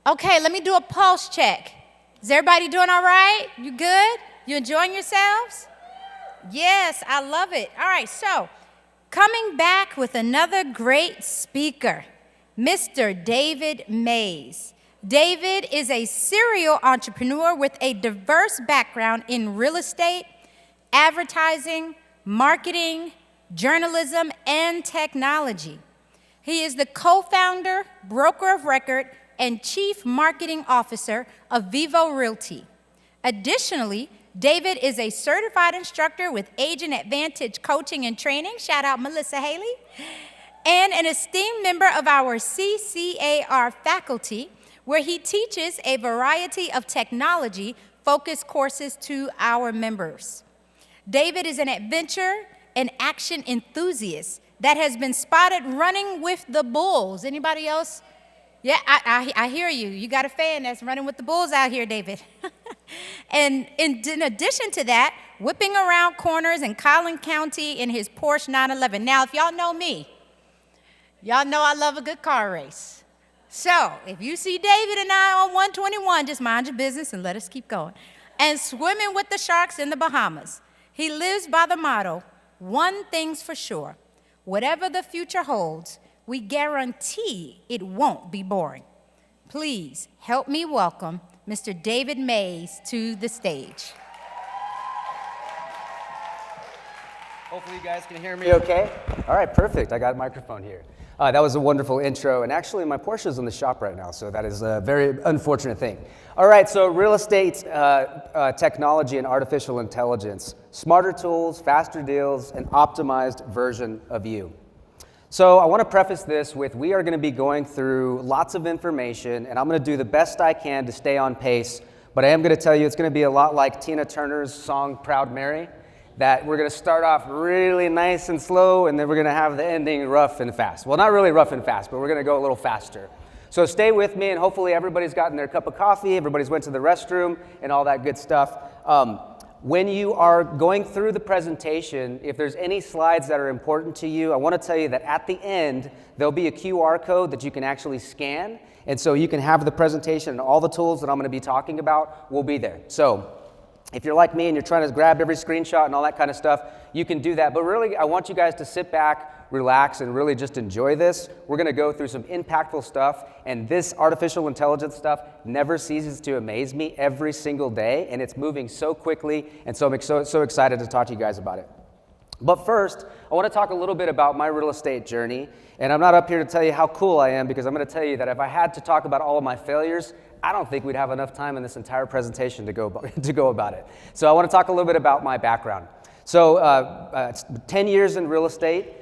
Okay, let me do a pulse check. Is everybody doing all right? You good? You enjoying yourselves? Yes, I love it. All right, so coming back with another great speaker, Mr. David Maez. David is a serial entrepreneur with a diverse background in real estate, advertising, marketing, journalism, and technology. He is the co-founder, broker of record, and chief marketing officer of Vivo Realty. Additionally, David is a certified instructor with Agent Advantage Coaching and Training, shout out Melissa Haley, and an esteemed member of our CCAR faculty, where he teaches a variety of technology-focused courses to our members. David is an adventure and action enthusiast that has been spotted running with the bulls. Anybody else? Yeah, I hear you. You got a fan that's running with the bulls out here, David. And in addition to that, whipping around corners in Collin County in his Porsche 911. Now, if y'all know me, y'all know I love a good car race. So if you see David and I on 121, just mind your business and let us keep going. And swimming with the sharks in the Bahamas. He lives by the motto, one thing's for sure, whatever the future holds, we guarantee it won't be boring. Please help me welcome Mr. David Maez to the stage. Hopefully you guys can hear me okay. All right, perfect. I got a microphone here. That was a wonderful intro, and actually my Porsche is in the shop right now, so that is a very unfortunate thing. All right, so real estate, technology, and artificial intelligence. Smarter tools, faster deals, an optimized version of you. So I want to preface this with we are going to be going through lots of information, and I'm going to do the best I can to stay on pace, but I am going to tell you it's going to be a lot like Tina Turner's song Proud Mary, that we're going to start off really nice and slow, and then we're going to have the ending rough and fast. Well, not really rough and fast, but we're going to go a little faster. So stay with me, and hopefully everybody's gotten their cup of coffee, everybody's went to the restroom, and all that good stuff. When you are going through the presentation, if there's any slides that are important to you, I want to tell you that at the end, there'll be a QR code that you can actually scan, and so you can have the presentation and all the tools that I'm going to be talking about will be there. So if you're like me and you're trying to grab every screenshot and all that kind of stuff, you can do that. But really, I want you guys to sit back, relax, and really just enjoy this. We're going to go through some impactful stuff, and this artificial intelligence stuff never ceases to amaze me every single day, and it's moving so quickly, and so I'm so excited to talk to you guys about it. But first, I want to talk a little bit about my real estate journey, and I'm not up here to tell you how cool I am, because I'm going to tell you that if I had to talk about all of my failures, I don't think we'd have enough time in this entire presentation to go about it. So I want to talk a little bit about my background. So 10 years in real estate.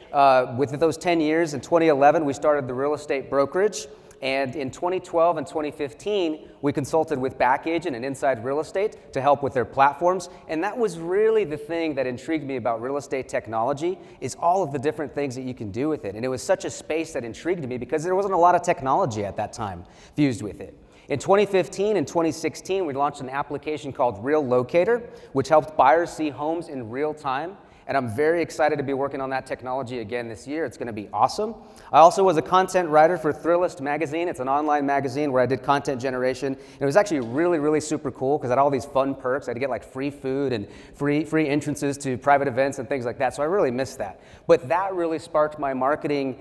With those 10 years, in 2011, we started the real estate brokerage. And in 2012 and 2015, we consulted with Back Agent and Inside Real Estate to help with their platforms. And that was really the thing that intrigued me about real estate technology, is all of the different things that you can do with it. And it was such a space that intrigued me because there wasn't a lot of technology at that time fused with it. In 2015 and 2016, we launched an application called Real Locator, which helped buyers see homes in real time. And I'm very excited to be working on that technology again this year. It's going to be awesome. I also was a content writer for Thrillist magazine. It's an online magazine where I did content generation. And it was actually really, really super cool because I had all these fun perks. I had to get like free food and free entrances to private events and things like that. So I really missed that. But that really sparked my marketing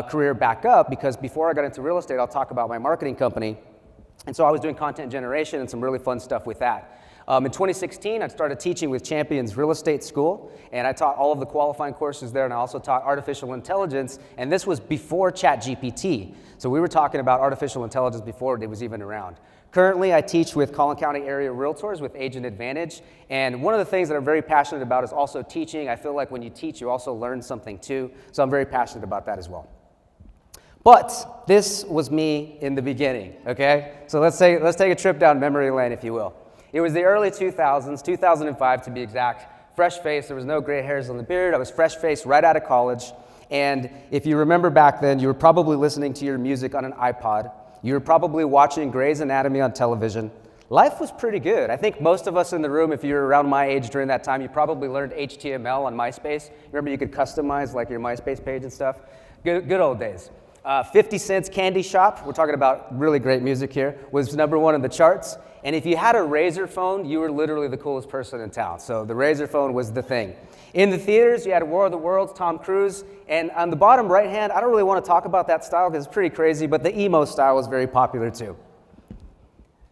career back up, because before I got into real estate, I'll talk about my marketing company. And so I was doing content generation and some really fun stuff with that. In 2016, I started teaching with Champions Real Estate School, and I taught all of the qualifying courses there, and I also taught artificial intelligence, and this was before ChatGPT. So we were talking about artificial intelligence before it was even around. Currently, I teach with Collin County area realtors with Agent Advantage, and one of the things that I'm very passionate about is also teaching. I feel like when you teach, you also learn something too, so I'm very passionate about that as well. But this was me in the beginning, okay? So let's take a trip down memory lane, if you will. It was the early 2000s, 2005 to be exact. Fresh face, there was no gray hairs on the beard. I was fresh faced right out of college. And if you remember back then, you were probably listening to your music on an iPod. You were probably watching Grey's Anatomy on television. Life was pretty good. I think most of us in the room, if you were around my age during that time, you probably learned HTML on MySpace. Remember you could customize like your MySpace page and stuff? Good old days. 50 Cent's Candy Shop, we're talking about really great music here, was #1 in the charts. And if you had a Razr phone, you were literally the coolest person in town. So the Razr phone was the thing. In the theaters, you had War of the Worlds, Tom Cruise. And on the bottom right hand, I don't really want to talk about that style because it's pretty crazy, but the emo style was very popular too.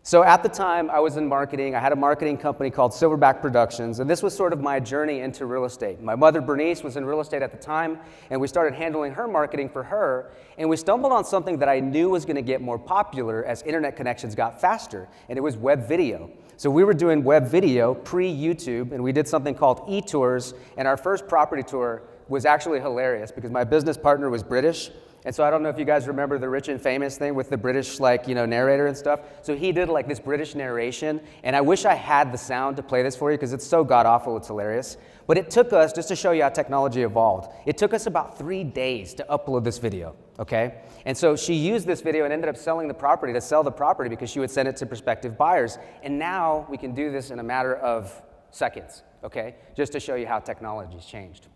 So at the time, I was in marketing. I had a marketing company called Silverback Productions, and this was sort of my journey into real estate. My mother, Bernice, was in real estate at the time, and we started handling her marketing for her, and we stumbled on something that I knew was going to get more popular as internet connections got faster, and it was web video. So we were doing web video pre-YouTube, and we did something called e-tours, and our first property tour was actually hilarious because my business partner was British. And so I don't know if you guys remember the Rich and Famous thing with the British, narrator and stuff. So he did this British narration, and I wish I had the sound to play this for you because it's so god-awful, it's hilarious. But it took us, just to show you how technology evolved, it took us about 3 days to upload this video, okay? And so she used this video and ended up selling the property to sell the property because she would send it to prospective buyers. And now we can do this in a matter of seconds, okay? Just to show you how technology's changed.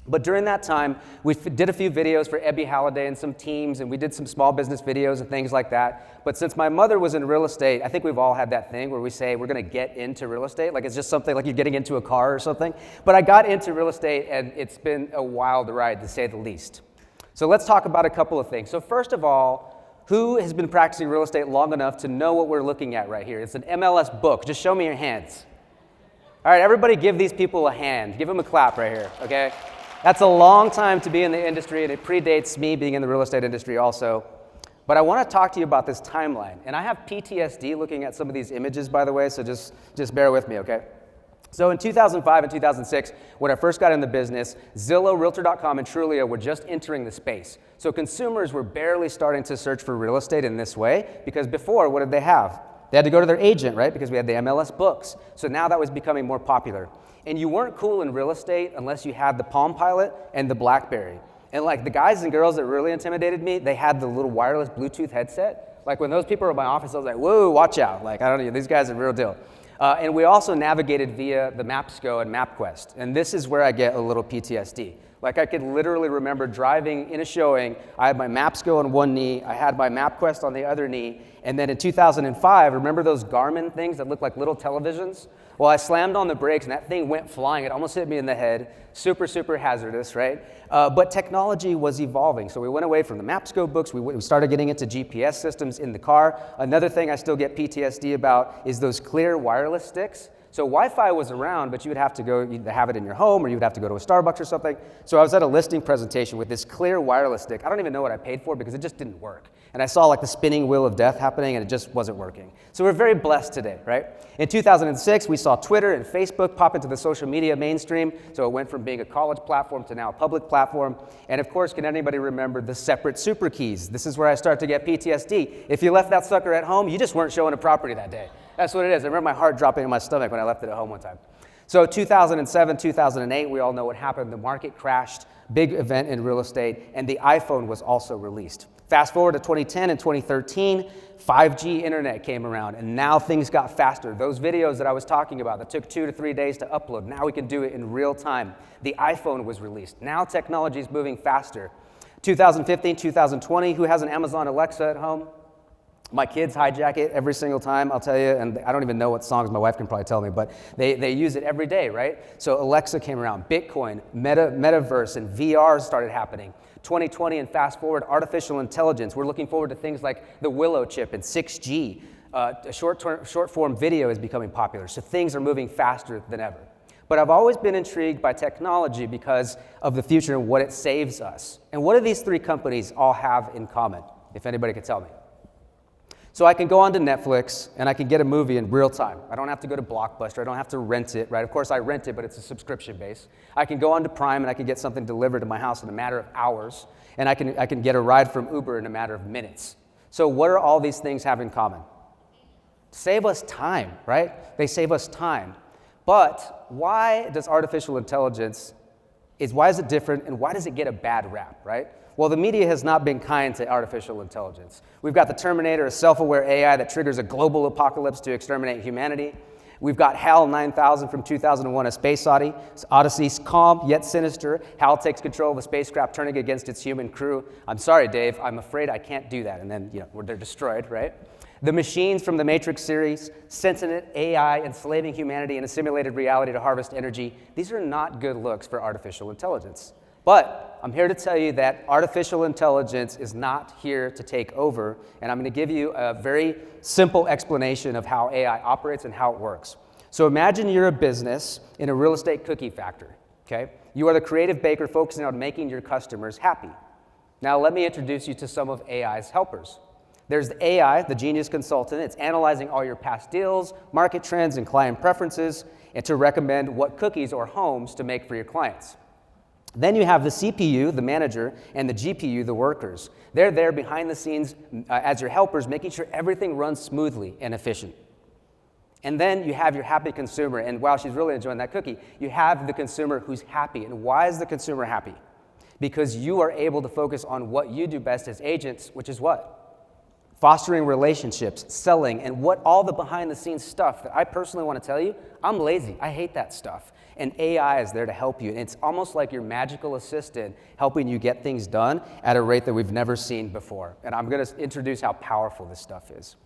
But during that time, we did a few videos for Ebby Halliday and some teams, and we did some small business videos and things like that. But since my mother was in real estate, I think we've all had that thing where we say we're going to get into real estate. Like it's just something like you're getting into a car or something. But I got into real estate, and it's been a wild ride, to say the least. So let's talk about a couple of things. So first of all, who has been practicing real estate long enough to know what we're looking at right here? It's an MLS book. Just show me your hands. All right, everybody give these people a hand. Give them a clap right here, okay? That's a long time to be in the industry, and it predates me being in the real estate industry also. But I want to talk to you about this timeline. And I have PTSD looking at some of these images, by the way, so just bear with me, okay? So in 2005 and 2006, when I first got in the business, Zillow, Realtor.com, and Trulia were just entering the space. So consumers were barely starting to search for real estate in this way, because before, what did they have? They had to go to their agent, right? Because we had the MLS books. So now that was becoming more popular. And you weren't cool in real estate unless you had the Palm Pilot and the BlackBerry. And the guys and girls that really intimidated me, they had the little wireless Bluetooth headset. When those people were in my office, I was like, whoa, watch out. I don't know, these guys are the real deal. And we also navigated via the MapSco and MapQuest. And this is where I get a little PTSD. I could literally remember driving in a showing, I had my MapSco on one knee, I had my MapQuest on the other knee, and then in 2005, remember those Garmin things that look like little televisions? Well, I slammed on the brakes and that thing went flying. It almost hit me in the head. Super, super hazardous, right? But technology was evolving. So we went away from the MapSco books. We started getting into GPS systems in the car. Another thing I still get PTSD about is those clear wireless sticks. So Wi-Fi was around, but you would have to go, you'd have it in your home, or you would have to go to a Starbucks or something. So I was at a listing presentation with this clear wireless stick. I don't even know what I paid for because it just didn't work. And I saw the spinning wheel of death happening, and it just wasn't working. So we're very blessed today, right? In 2006, we saw Twitter and Facebook pop into the social media mainstream. So it went from being a college platform to now a public platform. And of course, can anybody remember the separate super keys? This is where I start to get PTSD. If you left that sucker at home, you just weren't showing a property that day. That's what it is. I remember my heart dropping in my stomach when I left it at home one time. So 2007, 2008, we all know what happened. The market crashed, big event in real estate, and the iPhone was also released. Fast forward to 2010 and 2013, 5G internet came around, and now things got faster. Those videos that I was talking about that took 2 to 3 days to upload, now we can do it in real time. The iPhone was released. Now technology is moving faster. 2015, 2020, who has an Amazon Alexa at home? My kids hijack it every single time, I'll tell you, and I don't even know what songs, my wife can probably tell me, but they use it every day, right? So Alexa came around, Bitcoin, metaverse, and VR started happening. 2020 and fast forward, artificial intelligence. We're looking forward to things like the Willow chip and 6G. Short form video is becoming popular, so things are moving faster than ever. But I've always been intrigued by technology because of the future and what it saves us. And what do these three companies all have in common, if anybody could tell me? So I can go onto Netflix and I can get a movie in real time. I don't have to go to Blockbuster. I don't have to rent it, right? Of course I rent it, but it's a subscription base. I can go onto Prime and I can get something delivered to my house in a matter of hours. And I can get a ride from Uber in a matter of minutes. So what do all these things have in common? Save us time, right? They save us time. But why does artificial intelligence, why is it different and why does it get a bad rap, right? Well, the media has not been kind to artificial intelligence. We've got the Terminator, a self-aware AI that triggers a global apocalypse to exterminate humanity. We've got HAL 9000 from 2001, A Space Odyssey, calm yet sinister. HAL takes control of a spacecraft turning against its human crew. I'm sorry, Dave, I'm afraid I can't do that. And then, they're destroyed, right? The machines from the Matrix series, sentient AI enslaving humanity in a simulated reality to harvest energy. These are not good looks for artificial intelligence. But I'm here to tell you that artificial intelligence is not here to take over, and I'm going to give you a very simple explanation of how AI operates and how it works. So imagine you're a business in a real estate cookie factory, okay? You are the creative baker focusing on making your customers happy. Now let me introduce you to some of AI's helpers. There's the AI, the genius consultant. It's analyzing all your past deals, market trends, and client preferences, and to recommend what cookies or homes to make for your clients. Then you have the CPU, the manager, and the GPU, the workers. They're there behind the scenes as your helpers, making sure everything runs smoothly and efficient. And then you have your happy consumer, and wow, she's really enjoying that cookie. You have the consumer who's happy. And why is the consumer happy? Because you are able to focus on what you do best as agents, which is what? Fostering relationships, selling, and what all the behind-the-scenes stuff that I personally want to tell you, I'm lazy. I hate that stuff. And AI is there to help you. And it's almost like your magical assistant helping you get things done at a rate that we've never seen before. And I'm going to introduce how powerful this stuff is.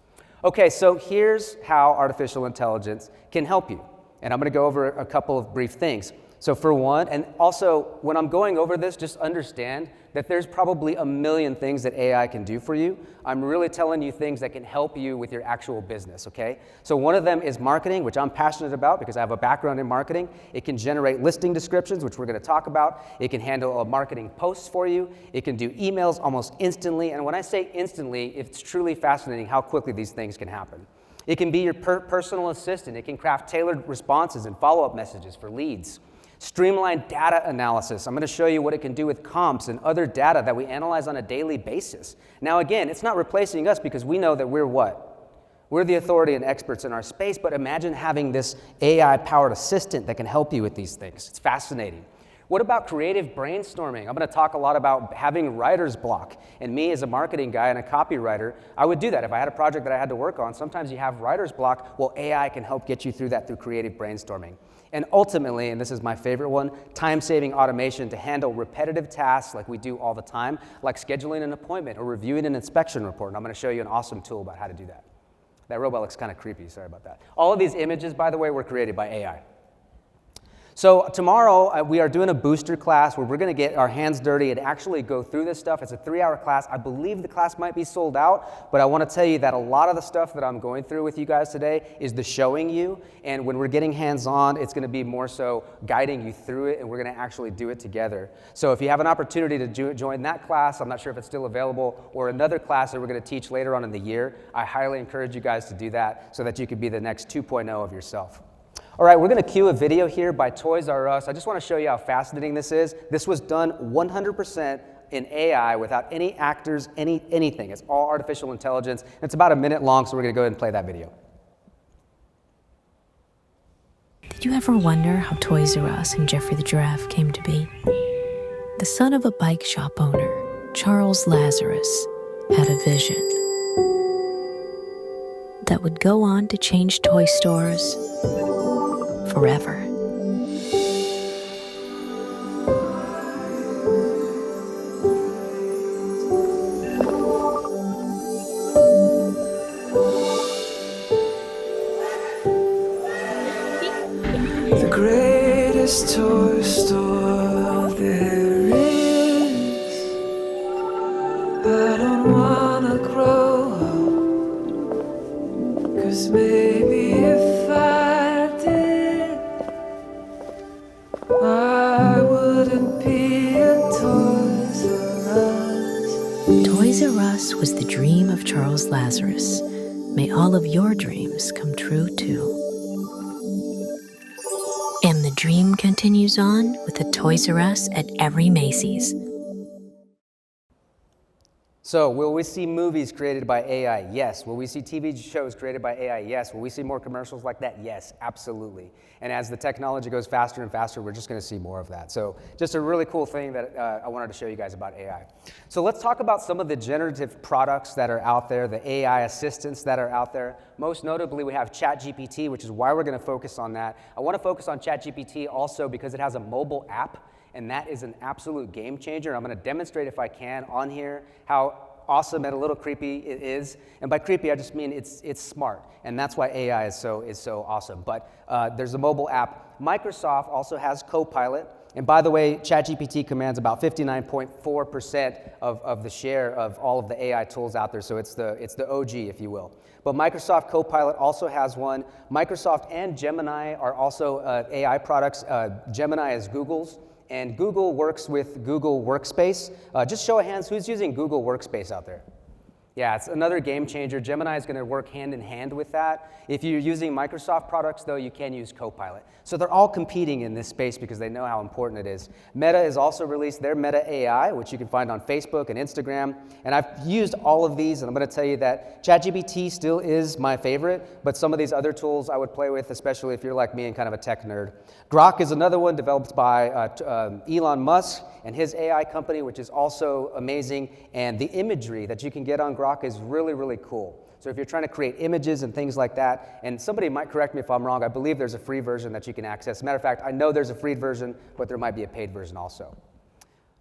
Okay, so here's how artificial intelligence can help you. And I'm going to go over a couple of brief things. So for one, and also when I'm going over this, just understand that there's probably a million things that AI can do for you. I'm really telling you things that can help you with your actual business, okay? So one of them is marketing, which I'm passionate about because I have a background in marketing. It can generate listing descriptions, which we're going to talk about. It can handle marketing posts for you. It can do emails almost instantly. And when I say instantly, it's truly fascinating how quickly these things can happen. It can be your personal assistant. It can craft tailored responses and follow-up messages for leads. Streamline data analysis. I'm going to show you what it can do with comps and other data that we analyze on a daily basis. Now again, it's not replacing us because we know that we're what? We're the authority and experts in our space, but imagine having this AI-powered assistant that can help you with these things. It's fascinating. What about creative brainstorming? I'm going to talk a lot about having writer's block. And me as a marketing guy and a copywriter, I would do that. If I had a project that I had to work on, sometimes you have writer's block. Well, AI can help get you through that through creative brainstorming. And ultimately, and this is my favorite one, time-saving automation to handle repetitive tasks like we do all the time, like scheduling an appointment or reviewing an inspection report. And I'm going to show you an awesome tool about how to do that. That robot looks kind of creepy. Sorry about that. All of these images, by the way, were created by AI. So tomorrow, we are doing a booster class where we're going to get our hands dirty and actually go through this stuff. It's a 3-hour class. I believe the class might be sold out, but I want to tell you that a lot of the stuff that I'm going through with you guys today is the showing you, and when we're getting hands-on, it's going to be more so guiding you through it, and we're going to actually do it together. So if you have an opportunity to join that class, I'm not sure if it's still available, or another class that we're going to teach later on in the year, I highly encourage you guys to do that so that you could be the next 2.0 of yourself. All right, we're going to cue a video here by Toys R Us. I just want to show you how fascinating this is. This was done 100% in AI without any actors, anything. It's all artificial intelligence. It's about a minute long, so we're going to go ahead and play that video. Did you ever wonder how Toys R Us and Geoffrey the Giraffe came to be? The son of a bike shop owner, Charles Lazarus, had a vision that would go on to change toy stores forever. The greatest toy store there is. I don't wanna grow up, 'cause maybe if I did, I wouldn't be a Toys R Us. Toys R Us was the dream of Charles Lazarus. May all of your dreams come true too. And the dream continues on with a Toys R Us at every Macy's. So will we see movies created by AI? Yes. Will we see TV shows created by AI? Yes. Will we see more commercials like that? Yes, absolutely. And as the technology goes faster and faster, we're just going to see more of that. So just a really cool thing that I wanted to show you guys about AI. So let's talk about some of the generative products that are out there, the AI assistants that are out there. Most notably, we have ChatGPT, which is why we're going to focus on that. I want to focus on ChatGPT also because it has a mobile app. And that is an absolute game changer. I'm going to demonstrate, if I can, on here how awesome and a little creepy it is. And by creepy, I just mean it's smart. And that's why AI is so awesome. But there's a mobile app. Microsoft also has Copilot. And by the way, ChatGPT commands about 59.4% of the share of all of the AI tools out there. So it's the OG, if you will. But Microsoft Copilot also has one. Microsoft and Gemini are also AI products. Gemini is Google's. And Google works with Google Workspace. Just show of hands, who's using Google Workspace out there? Yeah, it's another game changer. Gemini is going to work hand in hand with that. If you're using Microsoft products, though, you can use Copilot. So they're all competing in this space because they know how important it is. Meta has also released their Meta AI, which you can find on Facebook and Instagram. And I've used all of these, and I'm going to tell you that ChatGPT still is my favorite, but some of these other tools I would play with, especially if you're like me and kind of a tech nerd. Grok is another one developed by Elon Musk and his AI company, which is also amazing. And the imagery that you can get on Grok is really, really cool. So if you're trying to create images and things like that, and somebody might correct me if I'm wrong, I believe there's a free version that you can access. As a matter of fact, I know there's a free version, but there might be a paid version also.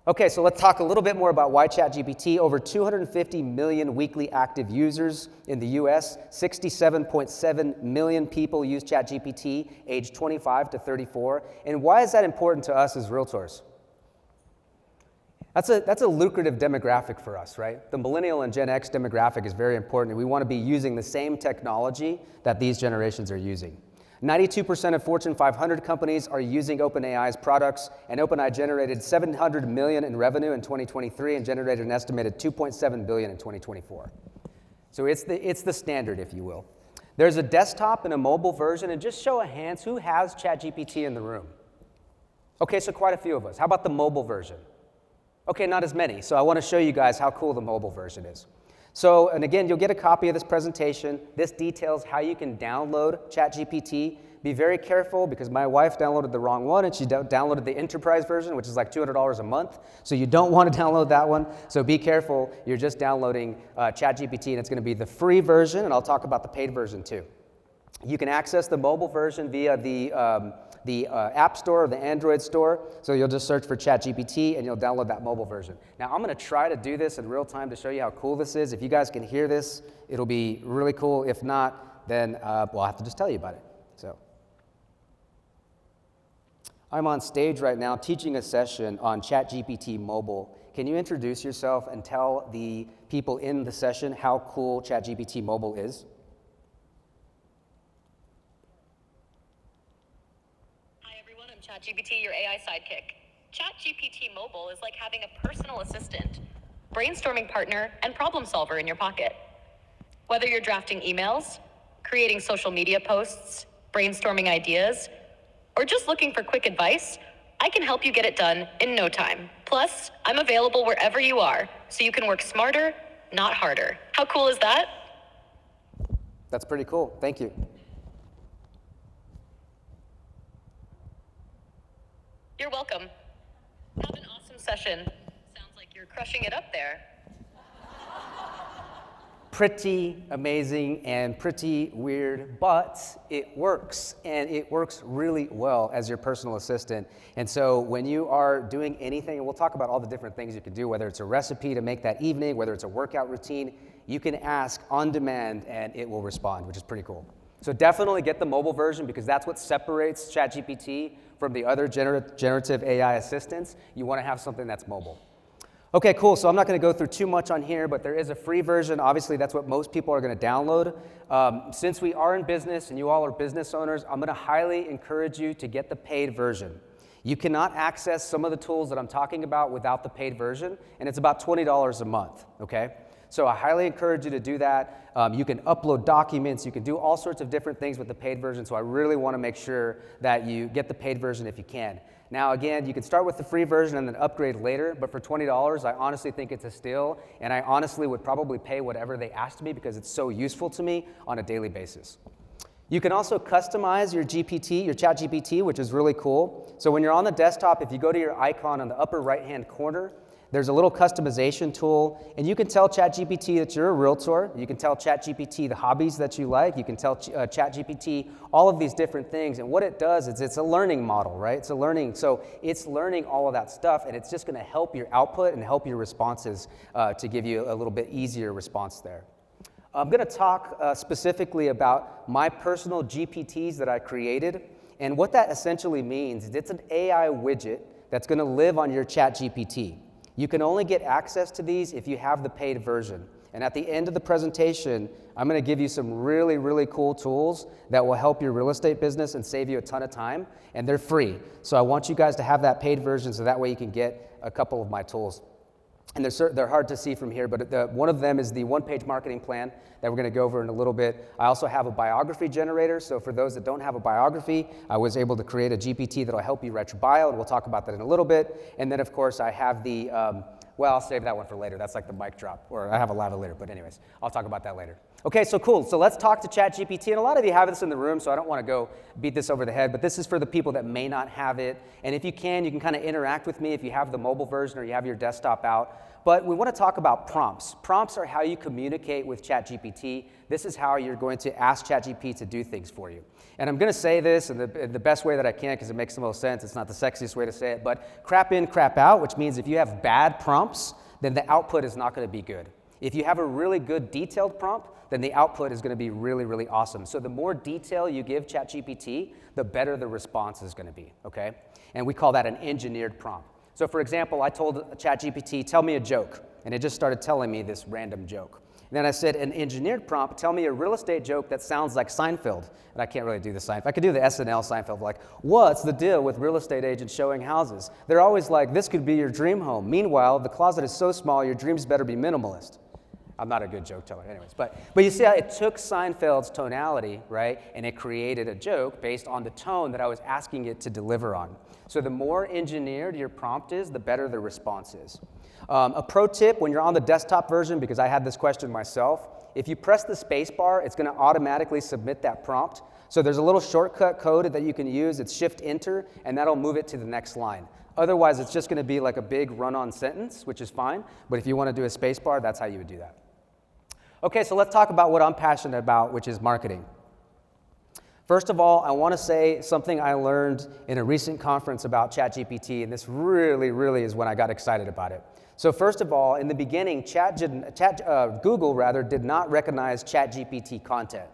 Okay, so let's talk a little bit more about why ChatGPT. Over 250 million weekly active users in the US, 67.7 million people use ChatGPT, age 25 to 34. And why is that important to us as realtors? That's a lucrative demographic for us, right? The millennial and Gen X demographic is very important. We want to be using the same technology that these generations are using. 92% of Fortune 500 companies are using OpenAI's products, and OpenAI generated $700 million in revenue in 2023 and generated an estimated $2.7 billion in 2024. So it's the standard, if you will. There's a desktop and a mobile version, and just show of hands, who has ChatGPT in the room? Okay, so quite a few of us. How about the mobile version? Okay, not as many. So I want to show you guys how cool the mobile version is. So, and again, you'll get a copy of this presentation. This details how you can download ChatGPT. Be very careful because my wife downloaded the wrong one and she downloaded the enterprise version, which is like $200 a month. So you don't want to download that one. So be careful. You're just downloading ChatGPT, and it's going to be the free version, and I'll talk about the paid version too. You can access the mobile version via the App Store or the Android store. So you'll just search for ChatGPT and you'll download that mobile version. Now I'm going to try to do this in real time to show you how cool this is. If you guys can hear this, it'll be really cool. If not, then I'll have to just tell you about it. So I'm on stage right now teaching a session on ChatGPT mobile. Can you introduce yourself and tell the people in the session how cool ChatGPT mobile is? ChatGPT, your AI sidekick. ChatGPT Mobile is like having a personal assistant, brainstorming partner, and problem solver in your pocket. Whether you're drafting emails, creating social media posts, brainstorming ideas, or just looking for quick advice, I can help you get it done in no time. Plus, I'm available wherever you are, so you can work smarter, not harder. How cool is that? That's pretty cool. Thank you. You're welcome. Have an awesome session. Sounds like you're crushing it up there. Pretty amazing and pretty weird, but it works, and it works really well as your personal assistant. And so when you are doing anything, and we'll talk about all the different things you can do, whether it's a recipe to make that evening, whether it's a workout routine, you can ask on demand and it will respond, which is pretty cool. So definitely get the mobile version because that's what separates ChatGPT from the other generative AI assistants. You want to have something that's mobile. Okay, cool. So I'm not going to go through too much on here, but there is a free version. Obviously, that's what most people are going to download. Since we are in business and you all are business owners, I'm going to highly encourage you to get the paid version. You cannot access some of the tools that I'm talking about without the paid version, and it's about $20 a month, okay? So I highly encourage you to do that. You can upload documents, you can do all sorts of different things with the paid version, so I really want to make sure that you get the paid version if you can. Now again, you can start with the free version and then upgrade later, but for $20, I honestly think it's a steal, and I honestly would probably pay whatever they asked me because it's so useful to me on a daily basis. You can also customize your GPT, your ChatGPT, which is really cool. So when you're on the desktop, if you go to your icon on the upper right-hand corner, there's a little customization tool, and you can tell ChatGPT that you're a realtor. You can tell ChatGPT the hobbies that you like. You can tell ChatGPT all of these different things, and what it does is it's a learning model, right? It's a learning, so it's learning all of that stuff, and it's just gonna help your output and help your responses to give you a little bit easier response there. I'm gonna talk specifically about my personal GPTs that I created, and what that essentially means is it's an AI widget that's gonna live on your ChatGPT. You can only get access to these if you have the paid version. And at the end of the presentation, I'm gonna give you some really, really cool tools that will help your real estate business and save you a ton of time, and they're free. So I want you guys to have that paid version so that way you can get a couple of my tools. And they're hard to see from here, but one of them is the one-page marketing plan that we're gonna go over in a little bit. I also have a biography generator, so for those that don't have a biography, I was able to create a GPT that'll help you write your bio, and we'll talk about that in a little bit. And then of course I have the, well, I'll save that one for later. That's like the mic drop, or I have a lavalier, but anyways, I'll talk about that later. Okay, so cool, so let's talk to ChatGPT, and a lot of you have this in the room, so I don't wanna go beat this over the head, but this is for the people that may not have it, and if you can kind of interact with me if you have the mobile version or you have your desktop out. But we want to talk about prompts. Prompts are how you communicate with ChatGPT. This is how you're going to ask ChatGPT to do things for you. And I'm going to say this in the best way that I can because it makes the most sense. It's not the sexiest way to say it, but crap in, crap out, which means if you have bad prompts, then the output is not going to be good. If you have a really good detailed prompt, then the output is going to be really, really awesome. So the more detail you give ChatGPT, the better the response is going to be, okay? And we call that an engineered prompt. So for example, I told ChatGPT, tell me a joke, and it just started telling me this random joke. And then I said, an engineered prompt, tell me a real estate joke that sounds like Seinfeld. And I can't really do the Seinfeld. I could do the SNL Seinfeld, like, what's the deal with real estate agents showing houses? They're always like, this could be your dream home. Meanwhile, the closet is so small, your dreams better be minimalist. I'm not a good joke teller anyways, but you see how it took Seinfeld's tonality, right, and it created a joke based on the tone that I was asking it to deliver on. So the more engineered your prompt is, the better the response is. A pro tip when you're on the desktop version, because I had this question myself, if you press the space bar, it's gonna automatically submit that prompt. So there's a little shortcut code that you can use, it's Shift-Enter, and that'll move it to the next line. Otherwise, it's just gonna be like a big run-on sentence, which is fine, but if you wanna do a space bar, that's how you would do that. Okay, so let's talk about what I'm passionate about, which is marketing. First of all, I want to say something I learned in a recent conference about ChatGPT, and this really, really is when I got excited about it. So first of all, in the beginning, Google did not recognize ChatGPT content.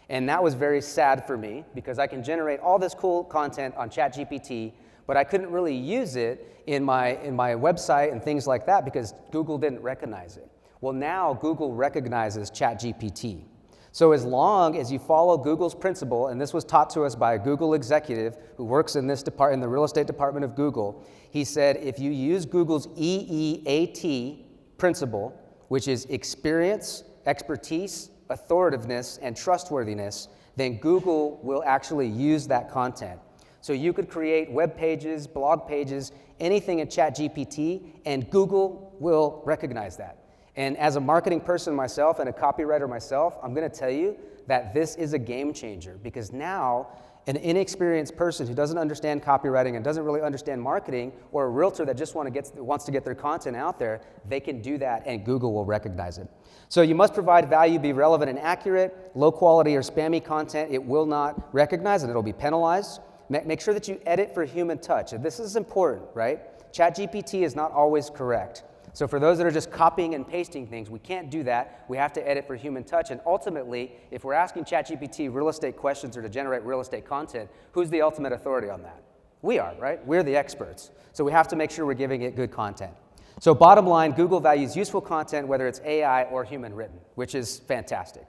And that was very sad for me, because I can generate all this cool content on ChatGPT, but I couldn't really use it in my website and things like that because Google didn't recognize it. Well, now Google recognizes ChatGPT. So as long as you follow Google's principle, and this was taught to us by a Google executive who works in the real estate department of Google, he said if you use Google's EEAT principle, which is experience, expertise, authoritativeness, and trustworthiness, then Google will actually use that content. So you could create web pages, blog pages, anything in ChatGPT, and Google will recognize that. And as a marketing person myself and a copywriter myself, I'm gonna tell you that this is a game changer because now an inexperienced person who doesn't understand copywriting and doesn't really understand marketing, or a realtor that just wants to get their content out there, they can do that and Google will recognize it. So you must provide value, be relevant and accurate. Low quality or spammy content, it will not recognize and it'll be penalized. Make sure that you edit for human touch. And this is important, right? ChatGPT is not always correct. So for those that are just copying and pasting things, we can't do that. We have to edit for human touch. And ultimately, if we're asking ChatGPT real estate questions or to generate real estate content, who's the ultimate authority on that? We are, right? We're the experts. So we have to make sure we're giving it good content. So bottom line, Google values useful content, whether it's AI or human written, which is fantastic.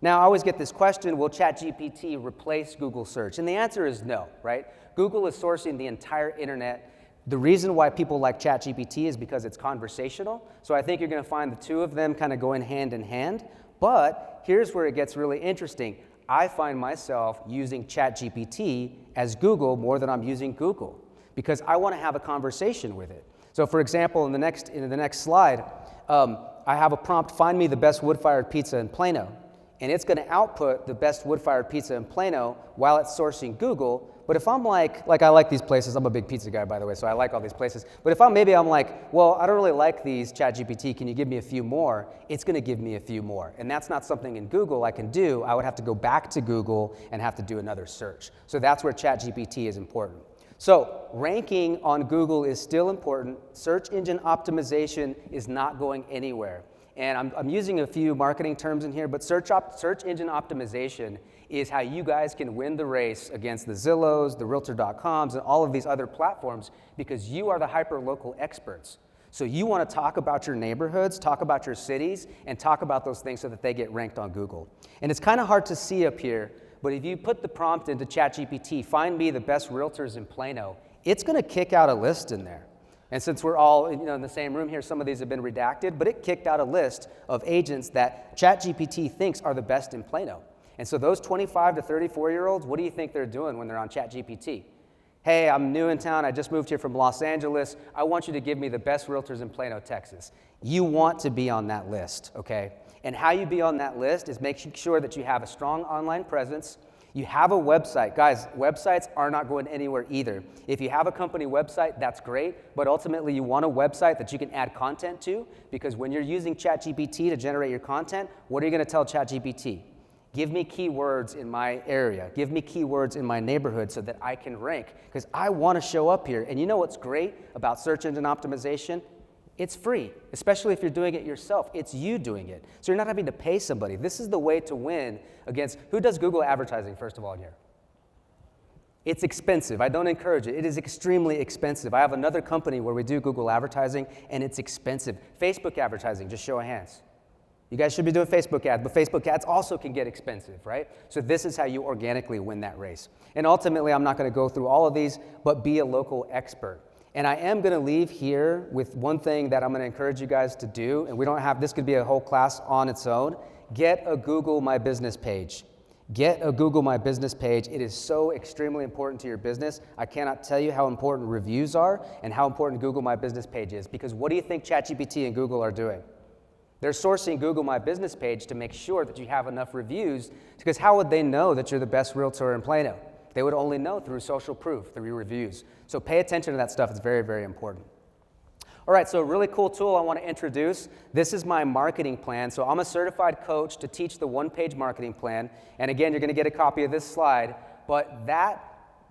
Now, I always get this question, will ChatGPT replace Google search? And the answer is no, right? Google is sourcing the entire internet The reason why people like ChatGPT is because it's conversational. So I think you're going to find the two of them kind of going hand in hand. But here's where it gets really interesting. I find myself using ChatGPT as Google more than I'm using Google because I want to have a conversation with it. So for example, in the next slide, I have a prompt, find me the best wood-fired pizza in Plano. And it's going to output the best wood-fired pizza in Plano while it's sourcing Google. But if I'm like I like these places. I'm a big pizza guy, by the way, so I like all these places. But if I'm like, well, I don't really like these, ChatGPT, can you give me a few more? It's going to give me a few more. And that's not something in Google I can do. I would have to go back to Google and have to do another search. So that's where ChatGPT is important. So ranking on Google is still important. Search engine optimization is not going anywhere. And I'm using a few marketing terms in here, but search engine optimization is how you guys can win the race against the Zillows, the Realtor.coms, and all of these other platforms because you are the hyper-local experts. So you want to talk about your neighborhoods, talk about your cities, and talk about those things so that they get ranked on Google. And it's kind of hard to see up here, but if you put the prompt into ChatGPT, find me the best realtors in Plano, it's going to kick out a list in there. And since we're all in the same room here, some of these have been redacted, but it kicked out a list of agents that ChatGPT thinks are the best in Plano. And so those 25 to 34-year-olds, what do you think they're doing when they're on ChatGPT? Hey, I'm new in town. I just moved here from Los Angeles. I want you to give me the best realtors in Plano, Texas. You want to be on that list, okay? And how you be on that list is making sure that you have a strong online presence. You have a website. Guys, websites are not going anywhere either. If you have a company website, that's great, but ultimately you want a website that you can add content to, because when you're using ChatGPT to generate your content, what are you going to tell ChatGPT? Give me keywords in my area. Give me keywords in my neighborhood so that I can rank, because I want to show up here. And you know what's great about search engine optimization? It's free, especially if you're doing it yourself. It's you doing it. So you're not having to pay somebody. This is the way to win against, who does Google advertising, first of all, in here? It's expensive. I don't encourage it. It is extremely expensive. I have another company where we do Google advertising, and it's expensive. Facebook advertising, just show of hands. You guys should be doing Facebook ads, but Facebook ads also can get expensive, right? So this is how you organically win that race. And ultimately, I'm not going to go through all of these, but be a local expert. And I am going to leave here with one thing that I'm going to encourage you guys to do, and we don't have, this could be a whole class on its own. Get a Google My Business page. Get a Google My Business page. It is so extremely important to your business. I cannot tell you how important reviews are and how important Google My Business page is, because what do you think ChatGPT and Google are doing? They're sourcing Google My Business page to make sure that you have enough reviews, because how would they know that you're the best realtor in Plano? They would only know through social proof, through reviews. So pay attention to that stuff. It's very, very important. All right, so a really cool tool I want to introduce. This is my marketing plan. So I'm a certified coach to teach the one-page marketing plan. And again, you're going to get a copy of this slide. But that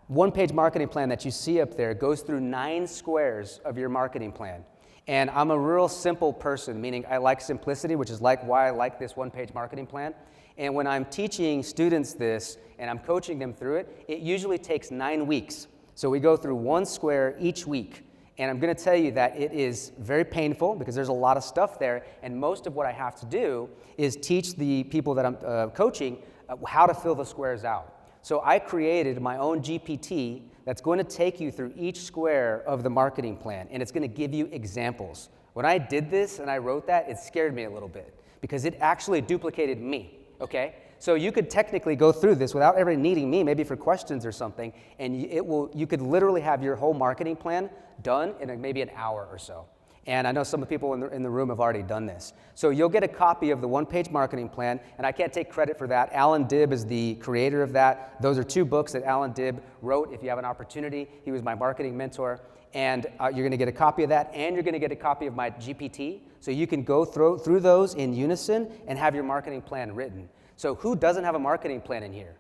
one-page marketing plan that you see up there goes through 9 squares of your marketing plan. And I'm a real simple person, meaning I like simplicity, which is like why I like this one-page marketing plan. And when I'm teaching students this and I'm coaching them through it, it usually takes 9 weeks. So we go through 1 square each week. And I'm going to tell you that it is very painful because there's a lot of stuff there. And most of what I have to do is teach the people that I'm coaching how to fill the squares out. So I created my own GPT that's going to take you through each square of the marketing plan. And it's going to give you examples. When I did this and I wrote that, it scared me a little bit because it actually duplicated me. Okay, so you could technically go through this without ever needing me, maybe for questions or something, and you could literally have your whole marketing plan done in maybe an hour or so. And I know some of the people in the room have already done this. So you'll get a copy of the one-page marketing plan, and I can't take credit for that. Alan Dibb is the creator of that. Those are 2 books that Alan Dibb wrote. If you have an opportunity, he was my marketing mentor. And you're going to get a copy of that, and you're going to get a copy of my GPT, so you can go through those in unison and have your marketing plan written. So who doesn't have a marketing plan in here?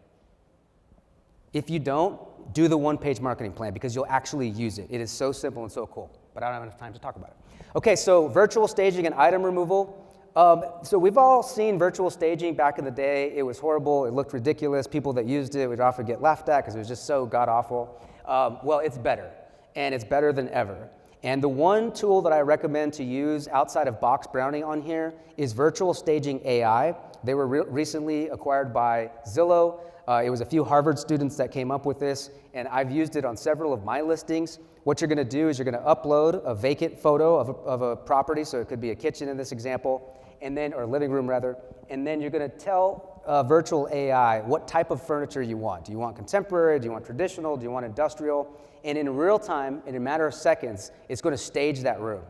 If you don't, do the one-page marketing plan because you'll actually use it. It is so simple and so cool, but I don't have enough time to talk about it. Okay, so virtual staging and item removal. So we've all seen virtual staging back in the day. It was horrible. It looked ridiculous. People that used it would often get laughed at because it was just so god-awful. Well, it's better. And it's better than ever. And the one tool that I recommend to use outside of Box Brownie on here is Virtual Staging AI. They were recently acquired by Zillow. It was a few Harvard students that came up with this, and I've used it on several of my listings. What you're going to do is you're going to upload a vacant photo of a property, so it could be a kitchen in this example, and then, or a living room rather, and then you're going to tell virtual AI what type of furniture you want. Do you want contemporary? Do you want traditional? Do you want industrial? And in real time, in a matter of seconds, it's going to stage that room.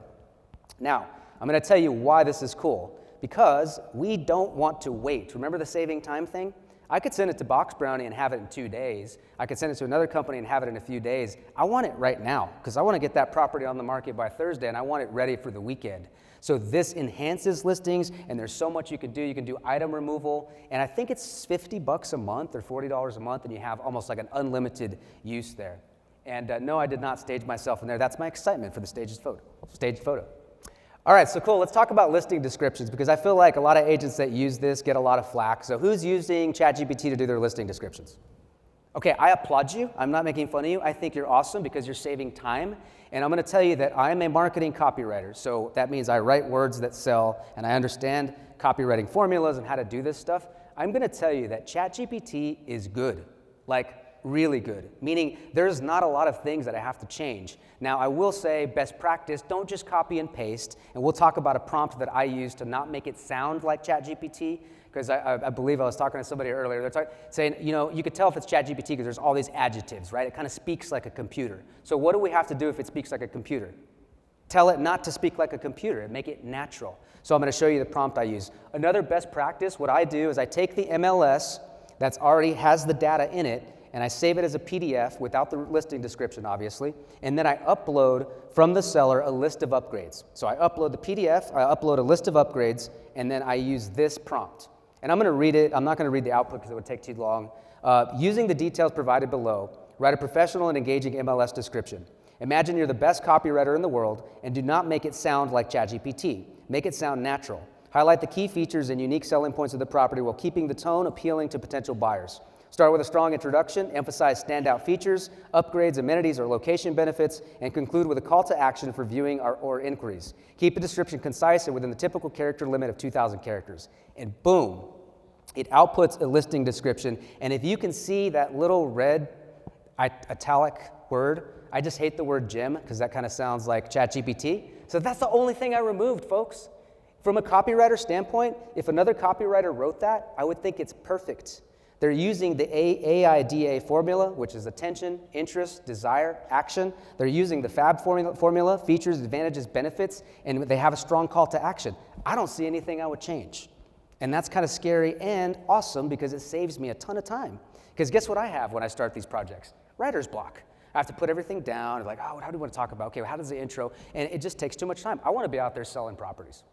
Now, I'm going to tell you why this is cool. Because we don't want to wait. Remember the saving time thing? I could send it to Box Brownie and have it in 2 days. I could send it to another company and have it in a few days. I want it right now because I want to get that property on the market by Thursday and I want it ready for the weekend. So this enhances listings and there's so much you can do. You can do item removal and I think it's $50 a month or $40 a month and you have almost like an unlimited use there. And no, I did not stage myself in there. That's my excitement for the staged photo. All right, so cool. Let's talk about listing descriptions because I feel like a lot of agents that use this get a lot of flack. So who's using ChatGPT to do their listing descriptions? Okay, I applaud you. I'm not making fun of you. I think you're awesome because you're saving time. And I'm going to tell you that I'm a marketing copywriter. So that means I write words that sell and I understand copywriting formulas and how to do this stuff. I'm going to tell you that ChatGPT is good, like really good, meaning there's not a lot of things that I have to change. Now, I will say best practice, don't just copy and paste, and we'll talk about a prompt that I use to not make it sound like ChatGPT, because I believe I was talking to somebody earlier, they're saying, you know, you could tell if it's ChatGPT because there's all these adjectives, right? It kind of speaks like a computer. So what do we have to do if it speaks like a computer? Tell it not to speak like a computer and make it natural. So I'm going to show you the prompt I use. Another best practice, what I do is I take the MLS that's already has the data in it, and I save it as a PDF without the listing description, obviously, and then I upload from the seller a list of upgrades. So I upload the PDF, I upload a list of upgrades, and then I use this prompt. And I'm going to read it. I'm not going to read the output because it would take too long. Using the details provided below, write a professional and engaging MLS description. Imagine you're the best copywriter in the world, and do not make it sound like ChatGPT. Make it sound natural. Highlight the key features and unique selling points of the property while keeping the tone appealing to potential buyers. Start with a strong introduction, emphasize standout features, upgrades, amenities, or location benefits, and conclude with a call to action for viewing or inquiries. Keep the description concise and within the typical character limit of 2,000 characters. And boom, it outputs a listing description. And if you can see that little red italic word, I just hate the word gem because that kind of sounds like ChatGPT. So that's the only thing I removed, folks. From a copywriter standpoint, if another copywriter wrote that, I would think it's perfect. They're using the AIDA formula, which is attention, interest, desire, action. They're using the FAB formula, features, advantages, benefits, and they have a strong call to action. I don't see anything I would change. And that's kind of scary and awesome because it saves me a ton of time. Because guess what I have when I start these projects? Writer's block. I have to put everything down, like, oh, how do we want to talk about? Okay, well, how does the intro? And it just takes too much time. I want to be out there selling properties.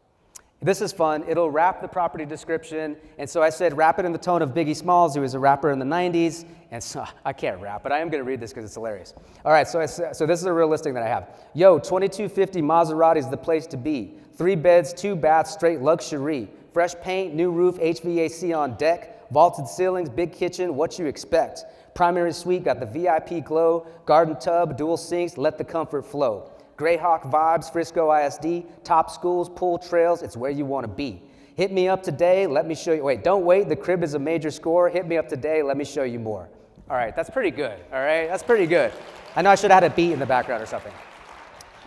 This is fun. It'll wrap the property description. And so I said, wrap it in the tone of Biggie Smalls, who was a rapper in the 90s. And so I can't rap, but I am going to read this because it's hilarious. All right, so this is a real listing that I have. Yo, 2250 Maserati is the place to be. 3 beds, 2 baths, straight luxury. Fresh paint, new roof, HVAC on deck, vaulted ceilings, big kitchen, what you expect. Primary suite, got the VIP glow, garden tub, dual sinks, let the comfort flow. Greyhawk vibes, Frisco ISD, top schools, pool trails, it's where you want to be. Hit me up today, let me show you. Wait, don't wait, the crib is a major score. Hit me up today, let me show you more. All right, that's pretty good, all right? That's pretty good. I know I should have had a beat in the background or something.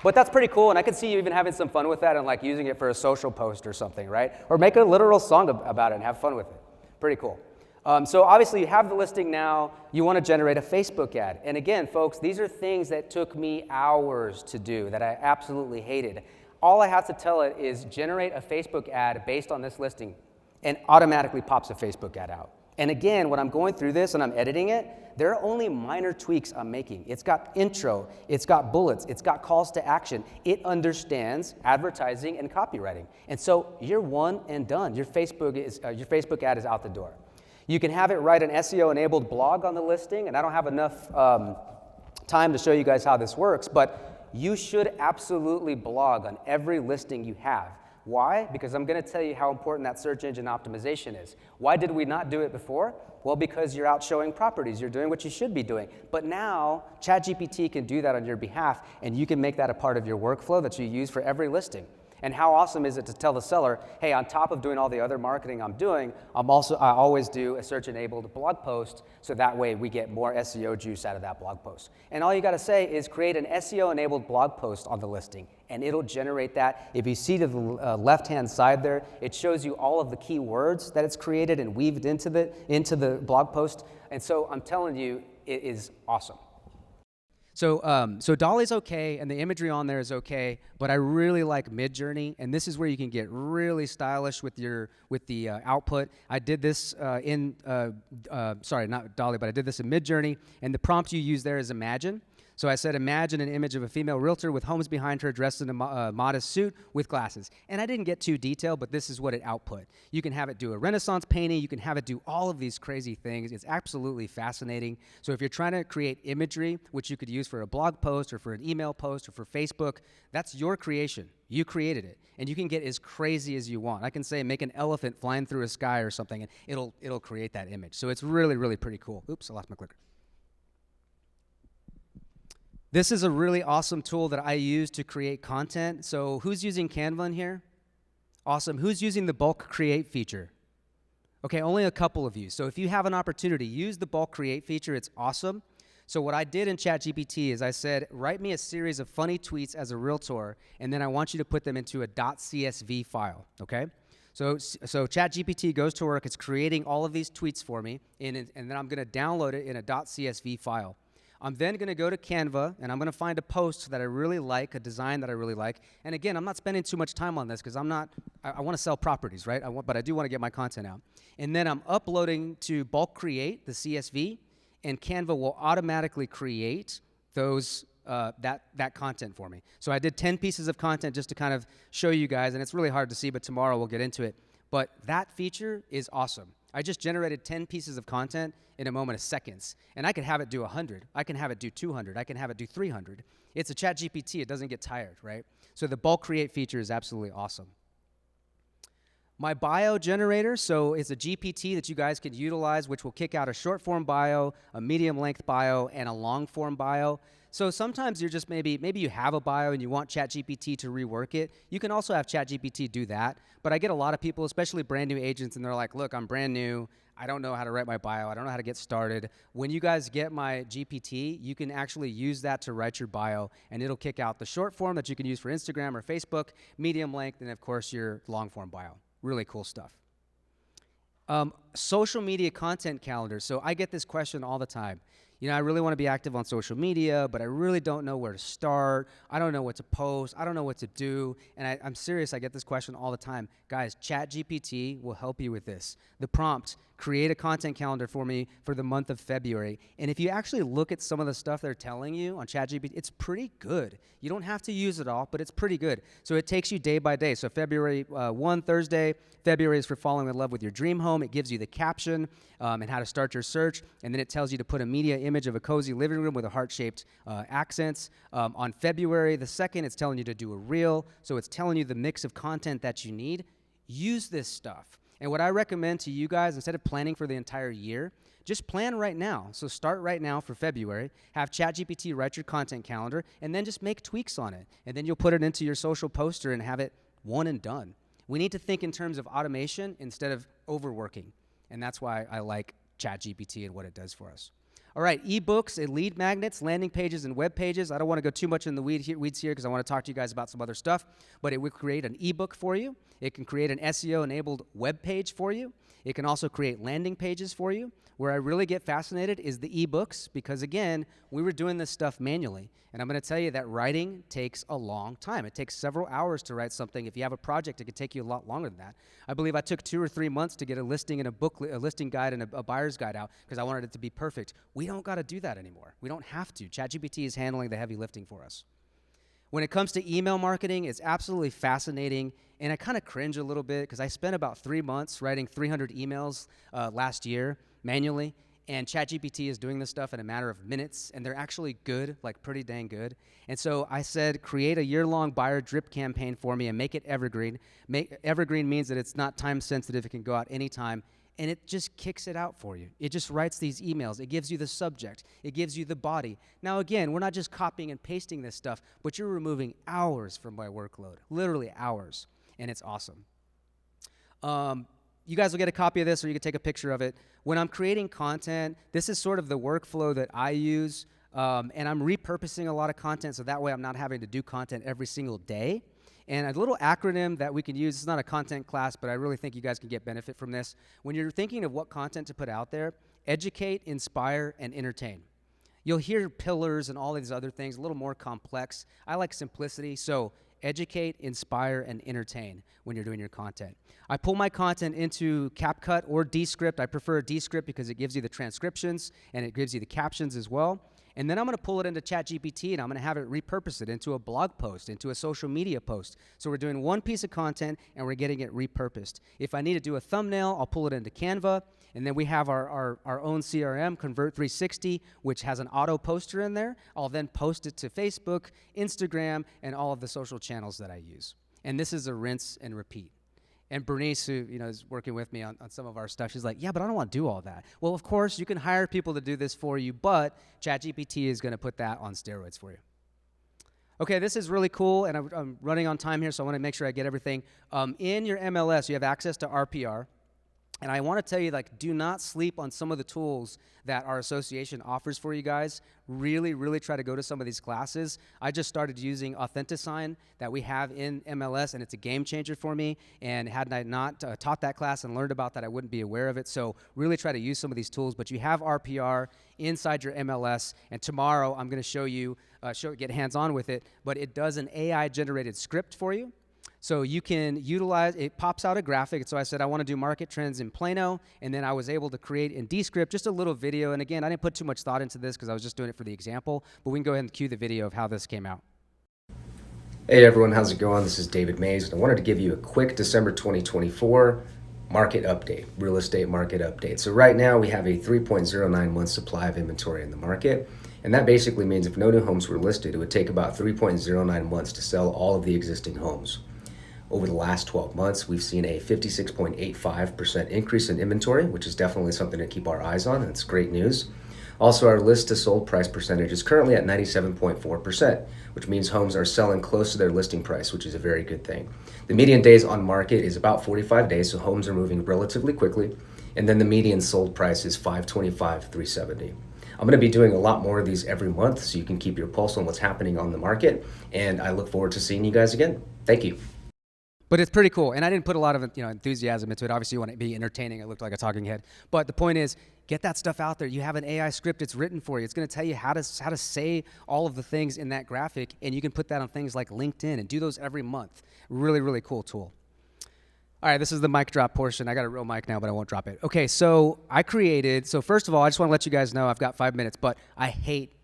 But that's pretty cool, and I could see you even having some fun with that and like using it for a social post or something, right? Or make a literal song about it and have fun with it. Pretty cool. So obviously you have the listing now, you want to generate a Facebook ad. And again, folks, these are things that took me hours to do that I absolutely hated. All I have to tell it is generate a Facebook ad based on this listing and automatically pops a Facebook ad out. And again, when I'm going through this and I'm editing it, there are only minor tweaks I'm making. It's got intro, it's got bullets, it's got calls to action. It understands advertising and copywriting. And so you're one and done. Your Facebook ad is out the door. You can have it write an SEO-enabled blog on the listing, and I don't have enough time to show you guys how this works, but you should absolutely blog on every listing you have. Why? Because I'm going to tell you how important that search engine optimization is. Why did we not do it before? Well, because you're out showing properties. You're doing what you should be doing. But now, ChatGPT can do that on your behalf, and you can make that a part of your workflow that you use for every listing. And how awesome is it to tell the seller, hey, on top of doing all the other marketing I'm doing, I always do a search-enabled blog post, so that way we get more SEO juice out of that blog post. And all you gotta say is create an SEO-enabled blog post on the listing, and it'll generate that. If you see to the left-hand side there, it shows you all of the key words that it's created and weaved into the blog post. And so I'm telling you, it is awesome. So Dolly's okay, and the imagery on there is okay, but I really like Midjourney, and this is where you can get really stylish with the output. I did this sorry, not Dolly, but I did this in Midjourney, and the prompt you use there is imagine. So I said, imagine an image of a female realtor with homes behind her dressed in a modest suit with glasses. And I didn't get too detailed, but this is what it output. You can have it do a Renaissance painting. You can have it do all of these crazy things. It's absolutely fascinating. So if you're trying to create imagery, which you could use for a blog post or for an email post or for Facebook, that's your creation. You created it. And you can get as crazy as you want. I can say make an elephant flying through a sky or something, and it'll create that image. So it's really, really pretty cool. Oops, I lost my clicker. This is a really awesome tool that I use to create content. So who's using Canva in here? Awesome. Who's using the bulk create feature? Okay, only a couple of you. So if you have an opportunity, use the bulk create feature. It's awesome. So what I did in ChatGPT is I said, write me a series of funny tweets as a realtor, and then I want you to put them into a .csv file, okay? So ChatGPT goes to work. It's creating all of these tweets for me, and then I'm going to download it in a .csv file. I'm then going to go to Canva, and I'm going to find a post that I really like, a design that I really like. And again, I'm not spending too much time on this because I want to sell properties, right? But I do want to get my content out. And then I'm uploading to bulk create, the CSV, and Canva will automatically create those that content for me. So I did 10 pieces of content just to kind of show you guys, and it's really hard to see, but tomorrow we'll get into it. But that feature is awesome. I just generated 10 pieces of content in a moment of seconds, and I could have it do 100. I can have it do 200. I can have it do 300. It's a ChatGPT. It doesn't get tired, right? So the bulk create feature is absolutely awesome. My bio generator, so it's a GPT that you guys can utilize, which will kick out a short form bio, a medium length bio, and a long form bio. So sometimes you're just maybe you have a bio and you want ChatGPT to rework it. You can also have ChatGPT do that. But I get a lot of people, especially brand new agents, and they're like, look, I'm brand new. I don't know how to write my bio. I don't know how to get started. When you guys get my GPT, you can actually use that to write your bio, and it'll kick out the short form that you can use for Instagram or Facebook, medium length, and of course your long form bio. Really cool stuff. Social media content calendar. So I get this question all the time. You know, I really want to be active on social media, but I really don't know where to start. I don't know what to post. I don't know what to do. And I'm serious, I get this question all the time. Guys, ChatGPT will help you with this. The prompt, create a content calendar for me for the month of February. And if you actually look at some of the stuff they're telling you on ChatGPT, it's pretty good. You don't have to use it all, but it's pretty good. So it takes you day by day. So February 1, Thursday, February is for falling in love with your dream home. It gives you the caption and how to start your search. And then it tells you to put a media image of a cozy living room with a heart-shaped accents. On February the 2nd, it's telling you to do a reel. So it's telling you the mix of content that you need. Use this stuff. And what I recommend to you guys, instead of planning for the entire year, just plan right now. So start right now for February, have ChatGPT write your content calendar, and then just make tweaks on it. And then you'll put it into your social poster and have it one and done. We need to think in terms of automation instead of overworking. And that's why I like ChatGPT and what it does for us. All right, ebooks and lead magnets, landing pages and web pages. I don't want to go too much in the weeds here because I want to talk to you guys about some other stuff, but it will create an ebook for you. It can create an SEO-enabled web page for you. It can also create landing pages for you. Where I really get fascinated is the ebooks because, again, we were doing this stuff manually. And I'm going to tell you that writing takes a long time. It takes several hours to write something. If you have a project, it could take you a lot longer than that. I believe I took 2 or 3 months to get a listing and a listing guide and a buyer's guide out because I wanted it to be perfect. We don't got to do that anymore. We don't have to. ChatGPT is handling the heavy lifting for us. When it comes to email marketing, it's absolutely fascinating, and I kind of cringe a little bit because I spent about 3 months writing 300 emails last year manually, and ChatGPT is doing this stuff in a matter of minutes, and they're actually good, like pretty dang good. And so I said, create a year-long buyer drip campaign for me and make it evergreen. Evergreen means that it's not time sensitive, it can go out anytime. and it just kicks it out for you. It just writes these emails. It gives you the subject. It gives you the body. Now, again, we're not just copying and pasting this stuff, but you're removing hours from my workload, literally hours, and it's awesome. You guys will get a copy of this, or you can take a picture of it. When I'm creating content, this is sort of the workflow that I use, and I'm repurposing a lot of content, so that way I'm not having to do content every single day. And a little acronym that we can use, it's not a content class, but I really think you guys can get benefit from this. When you're thinking of what content to put out there, educate, inspire, and entertain. You'll hear pillars and all these other things, a little more complex. I like simplicity, so educate, inspire, and entertain when you're doing your content. I pull my content into CapCut or Descript. I prefer Descript because it gives you the transcriptions and it gives you the captions as well. And then I'm going to pull it into ChatGPT, and I'm going to have it repurpose it into a blog post, into a social media post. So we're doing one piece of content, and we're getting it repurposed. If I need to do a thumbnail, I'll pull it into Canva, and then we have our own CRM, Convert360, which has an auto poster in there. I'll then post it to Facebook, Instagram, and all of the social channels that I use. And this is a rinse and repeat. And Bernice, who is working with me on some of our stuff, she's like, yeah, but I don't want to do all that. Well, of course, you can hire people to do this for you, but ChatGPT is going to put that on steroids for you. Okay, this is really cool, and I'm running on time here, so I want to make sure I get everything. In your MLS, you have access to RPR. And I want to tell you, do not sleep on some of the tools that our association offers for you guys. Really, really try to go to some of these classes. I just started using Authentisign that we have in MLS, and it's a game changer for me. And had I not taught that class and learned about that, I wouldn't be aware of it. So really try to use some of these tools. But you have RPR inside your MLS, and tomorrow I'm going to show you, get hands-on with it. But it does an AI-generated script for you. So you can utilize, it pops out a graphic. So I said I want to do market trends in Plano, and then I was able to create in Descript just a little video. And again, I didn't put too much thought into this because I was just doing it for the example, but we can go ahead and cue the video of how this came out. Hey everyone, how's it going? This is David Maez, and I wanted to give you a quick December 2024 market update, real estate market update. So right now we have a 3.09 month supply of inventory in the market. And that basically means if no new homes were listed, it would take about 3.09 months to sell all of the existing homes. Over the last 12 months, we've seen a 56.85% increase in inventory, which is definitely something to keep our eyes on. That's great news. Also, our list to sold price percentage is currently at 97.4%, which means homes are selling close to their listing price, which is a very good thing. The median days on market is about 45 days, so homes are moving relatively quickly. And then the median sold price is $525,370. I'm going to be doing a lot more of these every month, so you can keep your pulse on what's happening on the market. And I look forward to seeing you guys again. Thank you. But it's pretty cool, and I didn't put a lot of enthusiasm into it. Obviously, you want it to be entertaining. It looked like a talking head. But the point is, get that stuff out there. You have an AI script. It's written for you. It's going to tell you how to say all of the things in that graphic, and you can put that on things like LinkedIn and do those every month. Really, really cool tool. All right, this is the mic drop portion. I got a real mic now, but I won't drop it. Okay, so first of all, I just want to let you guys know I've got 5 minutes, but I hate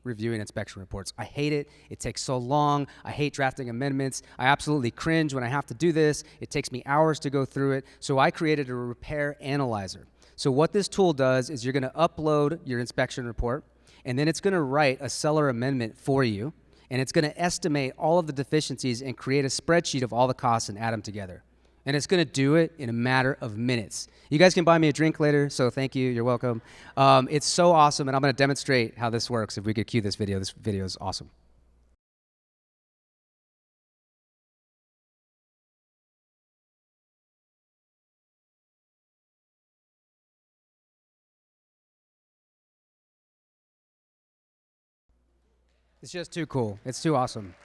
reviewing inspection reports. I hate it. It takes so long. I hate drafting amendments. I absolutely cringe when I have to do this. It takes me hours to go through it. So I created a repair analyzer. So what this tool does is you're going to upload your inspection report, and then it's going to write a seller amendment for you, and it's going to estimate all of the deficiencies and create a spreadsheet of all the costs and add them together. And it's going to do it in a matter of minutes. You guys can buy me a drink later, so thank you. You're welcome. It's so awesome, and I'm going to demonstrate how this works. If we could cue this video is awesome. It's just too cool. It's too awesome.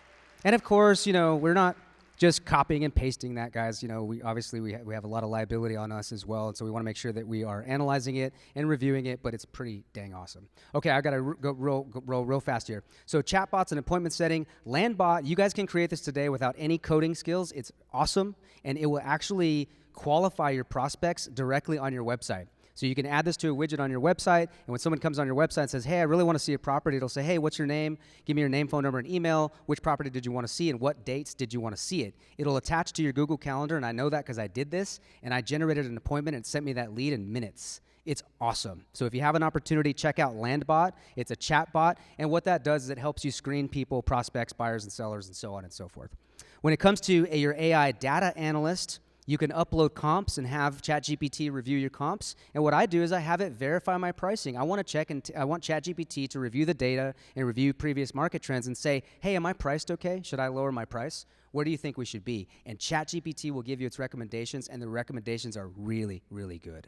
And of course, we're not just copying and pasting that, guys. We obviously have a lot of liability on us as well, and so we want to make sure that we are analyzing it and reviewing it, but it's pretty dang awesome. Okay, I got to go roll real fast here. So chatbots and appointment setting, Landbot, you guys can create this today without any coding skills. It's awesome, and it will actually qualify your prospects directly on your website. So you can add this to a widget on your website, and when someone comes on your website and says, hey, I really want to see a property, it'll say, hey, what's your name? Give me your name, phone number, and email. Which property did you want to see, and what dates did you want to see it? It'll attach to your Google Calendar, and I know that because I did this, and I generated an appointment and sent me that lead in minutes. It's awesome. So if you have an opportunity, check out Landbot. It's a chat bot, and what that does is it helps you screen people, prospects, buyers, and sellers, and so on and so forth. When it comes to your AI data analyst, You can upload comps and have ChatGPT review your comps. And what I do is I have it verify my pricing. I want to check and I want ChatGPT to review the data and review previous market trends and say, hey, am I priced okay? Should I lower my price? Where do you think we should be? And ChatGPT will give you its recommendations, and the recommendations are really, really good.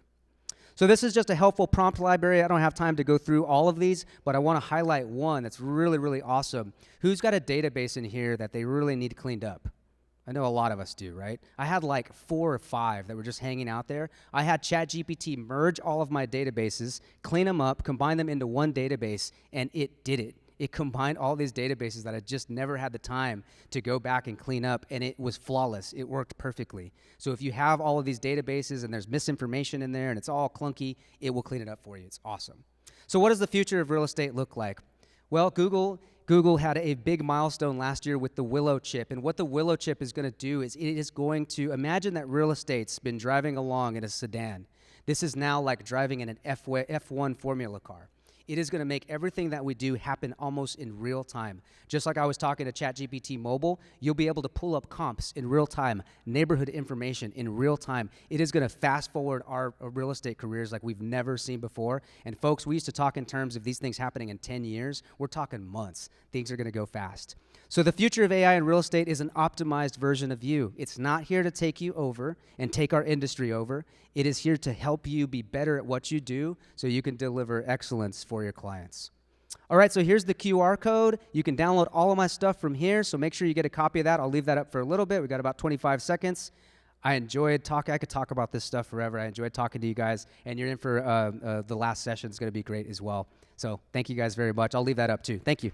So this is just a helpful prompt library. I don't have time to go through all of these, but I want to highlight one that's really, really awesome. Who's got a database in here that they really need cleaned up? I know a lot of us do, right? I had like 4 or 5 that were just hanging out there. I had ChatGPT merge all of my databases, clean them up, combine them into one database, and it did it. It combined all these databases that I just never had the time to go back and clean up, and it was flawless. It worked perfectly. So if you have all of these databases and there's misinformation in there and it's all clunky, it will clean it up for you. It's awesome. So what does the future of real estate look like? Well, Google had a big milestone last year with the Willow chip, and what the Willow chip is going to do is it is going to imagine that real estate's been driving along in a sedan. This is now like driving in an F1 Formula car. It is going to make everything that we do happen almost in real time. Just like I was talking to ChatGPT Mobile, you'll be able to pull up comps in real time, neighborhood information in real time. It is going to fast forward our real estate careers like we've never seen before. And folks, we used to talk in terms of these things happening in 10 years. We're talking months. Things are going to go fast. So the future of AI in real estate is an optimized version of you. It's not here to take you over and take our industry over. It is here to help you be better at what you do so you can deliver excellence for your clients. All right, so here's the QR code. You can download all of my stuff from here, so make sure you get a copy of that. I'll leave that up for a little bit. We've got about 25 seconds. I enjoyed talking. I could talk about this stuff forever. I enjoyed talking to you guys, and you're in for the last session. It's going to be great as well. So thank you guys very much. I'll leave that up too. Thank you.